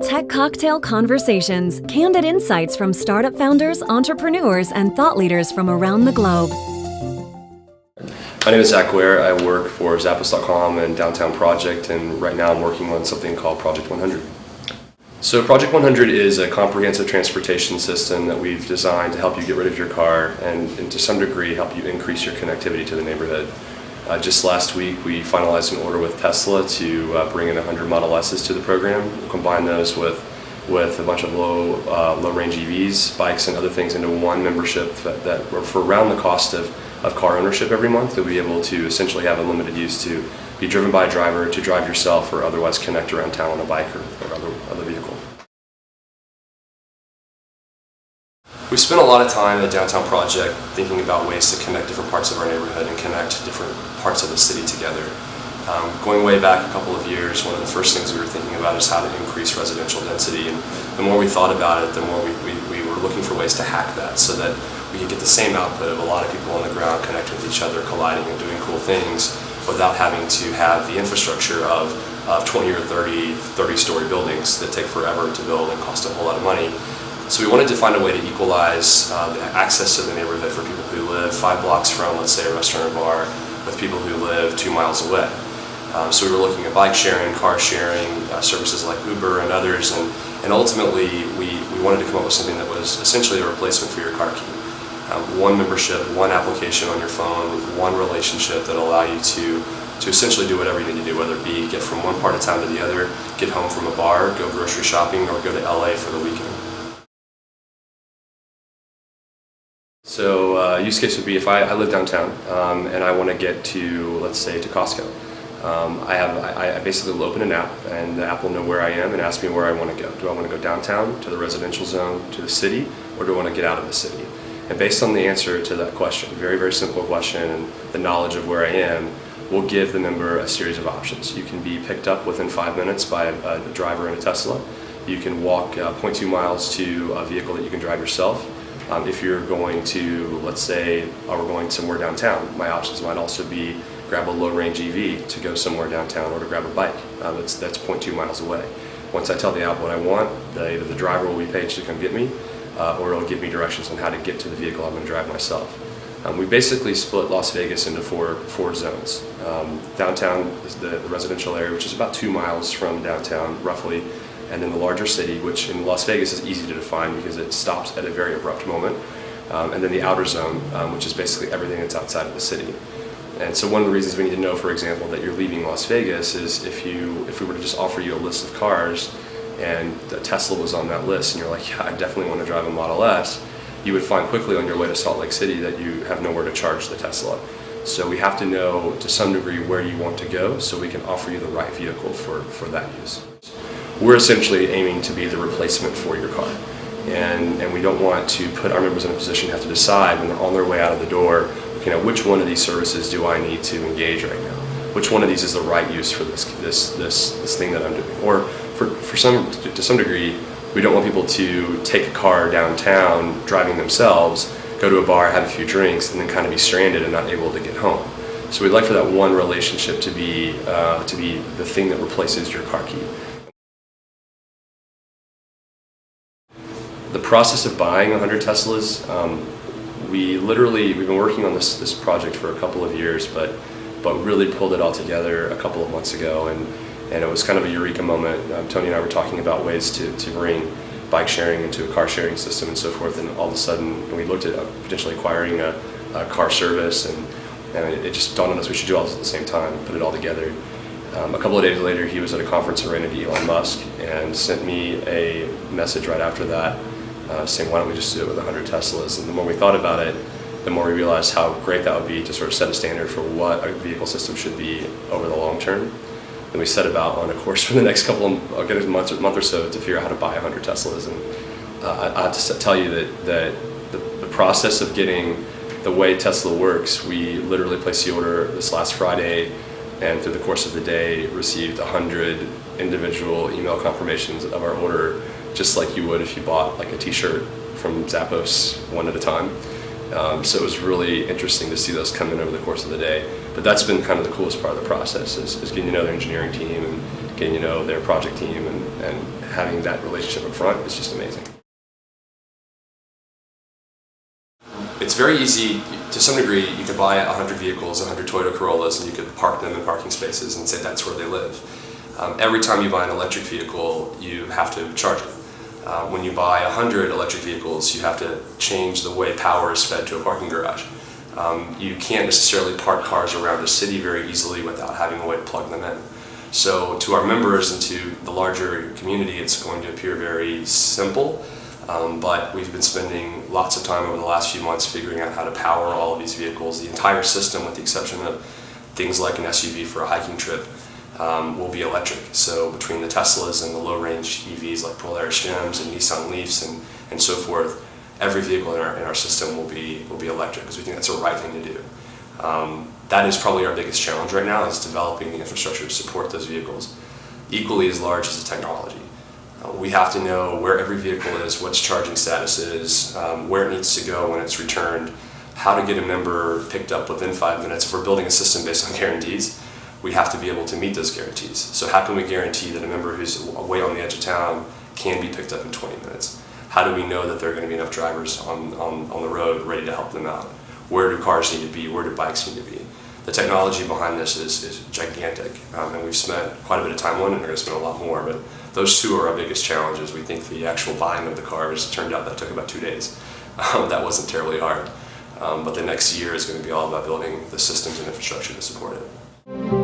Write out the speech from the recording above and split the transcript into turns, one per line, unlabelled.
Tech Cocktail Conversations, candid insights from startup founders, entrepreneurs, and thought leaders from around the globe.
My name is Ware. I work for Zappos.com and Downtown Project, and right now I'm working on something called Project 100. So Project 100 is a comprehensive transportation system that we've designed to help you get rid of your car and to some degree help you increase your connectivity to the neighborhood. Just last week we finalized an order with Tesla to bring in 100 Model S's to the program. We'll combine those with a bunch of low-range EVs, bikes, and other things into one membership that for around the cost of car ownership every month, you'll be able to essentially have unlimited use to be driven by a driver, to drive yourself, or otherwise connect around town on a bike or other vehicle. We spent a lot of time at Downtown Project thinking about ways to connect different parts of our neighborhood and connect different parts of the city together. Going way back a couple of years, one of the first things we were thinking about is how to increase residential density, and the more we thought about it, the more we were looking for ways to hack that so that we could get the same output of a lot of people on the ground connecting with each other, colliding and doing cool things without having to have the infrastructure of 20 or 30-story buildings that take forever to build and cost a whole lot of money. So we wanted to find a way to equalize the access to the neighborhood for people who live 5 blocks from, let's say, a restaurant or bar with people who live 2 miles away. So we were looking at bike sharing, car sharing, services like Uber and others, and ultimately we wanted to come up with something that was essentially a replacement for your car key. One membership, one application on your phone, one relationship that will allow you to essentially do whatever you need to do, whether it be get from one part of town to the other, get home from a bar, go grocery shopping, or go to LA for the weekend. So use case would be if I live downtown and I want to get to, let's say, to Costco. I basically will open an app, and the app will know where I am and ask me where I want to go. Do I want to go downtown, to the residential zone, to the city, or do I want to get out of the city? And based on the answer to that question, very, very simple question, and the knowledge of where I am, we'll give the member a series of options. You can be picked up within 5 minutes by a driver in a Tesla. You can walk 0.2 miles to a vehicle that you can drive yourself. If you're going to, let's say, we're going somewhere downtown, my options might also be grab a low-range EV to go somewhere downtown, or to grab a bike that's 0.2 miles away. Once I tell the app what I want, either the driver will be paid to come get me, or it'll give me directions on how to get to the vehicle I'm going to drive myself. We basically split Las Vegas into four zones. Downtown is the residential area, which is about 2 miles from downtown, roughly, and then the larger city, which in Las Vegas is easy to define because it stops at a very abrupt moment, and then the outer zone, which is basically everything that's outside of the city. And so one of the reasons we need to know, for example, that you're leaving Las Vegas is if we were to just offer you a list of cars and the Tesla was on that list and you're like, yeah, I definitely want to drive a Model S, you would find quickly on your way to Salt Lake City that you have nowhere to charge the Tesla. So we have to know to some degree where you want to go so we can offer you the right vehicle for that use. We're essentially aiming to be the replacement for your car. And we don't want to put our members in a position to have to decide when they're on their way out of the door, which one of these services do I need to engage right now? Which one of these is the right use for this thing that I'm doing? Or to some degree, we don't want people to take a car downtown driving themselves, go to a bar, have a few drinks, and then kind of be stranded and not able to get home. So we'd like for that one relationship to be the thing that replaces your car key. The process of buying 100 Teslas, we've been working on this project for a couple of years, but really pulled it all together a couple of months ago, and it was kind of a eureka moment. Tony and I were talking about ways to bring bike sharing into a car sharing system and so forth, and all of a sudden we looked at potentially acquiring a car service, and it just dawned on us we should do all this at the same time, put it all together. A couple of days later, he was at a conference and ran into Elon Musk and sent me a message right after that saying, why don't we just do it with 100 Teslas? And the more we thought about it, the more we realized how great that would be to sort of set a standard for what a vehicle system should be over the long term. Then we set about on a course for the next month or so to figure out how to buy 100 Teslas. And I have to tell you that the process of getting the way Tesla works, we literally placed the order this last Friday, and through the course of the day received 100 individual email confirmations of our order, just like you would if you bought like a t-shirt from Zappos one at a time. So it was really interesting to see those come in over the course of the day. But that's been kind of the coolest part of the process is getting to know their engineering team and and, you know, their project team, and having that relationship up front is just amazing. It's very easy, to some degree. You could buy 100 vehicles, 100 Toyota Corollas, and you could park them in parking spaces and say that's where they live. Every time you buy an electric vehicle, you have to charge it. When you buy 100 electric vehicles, you have to change the way power is fed to a parking garage. You can't necessarily park cars around the city very easily without having a way to plug them in. So to our members and to the larger community, it's going to appear very simple, but we've been spending lots of time over the last few months figuring out how to power all of these vehicles. The entire system, with the exception of things like an SUV for a hiking trip, will be electric. So between the Teslas and the low-range EVs like Polaris Gems and Nissan Leafs and so forth, every vehicle in our system will be electric, because we think that's the right thing to do. That is probably our biggest challenge right now, is developing the infrastructure to support those vehicles. Equally as large as the technology. We have to know where every vehicle is, what its charging status is, where it needs to go when it's returned, how to get a member picked up within 5 minutes. If we're building a system based on guarantees, we have to be able to meet those guarantees. So how can we guarantee that a member who's way on the edge of town can be picked up in 20 minutes? How do we know that there are going to be enough drivers on the road ready to help them out? Where do cars need to be? Where do bikes need to be? The technology behind this is gigantic, and we've spent quite a bit of time on it, and we're going to spend a lot more, but those two are our biggest challenges. We think the actual buying of the cars, turned out that took about 2 days. That wasn't terribly hard, but the next year is going to be all about building the systems and infrastructure to support it.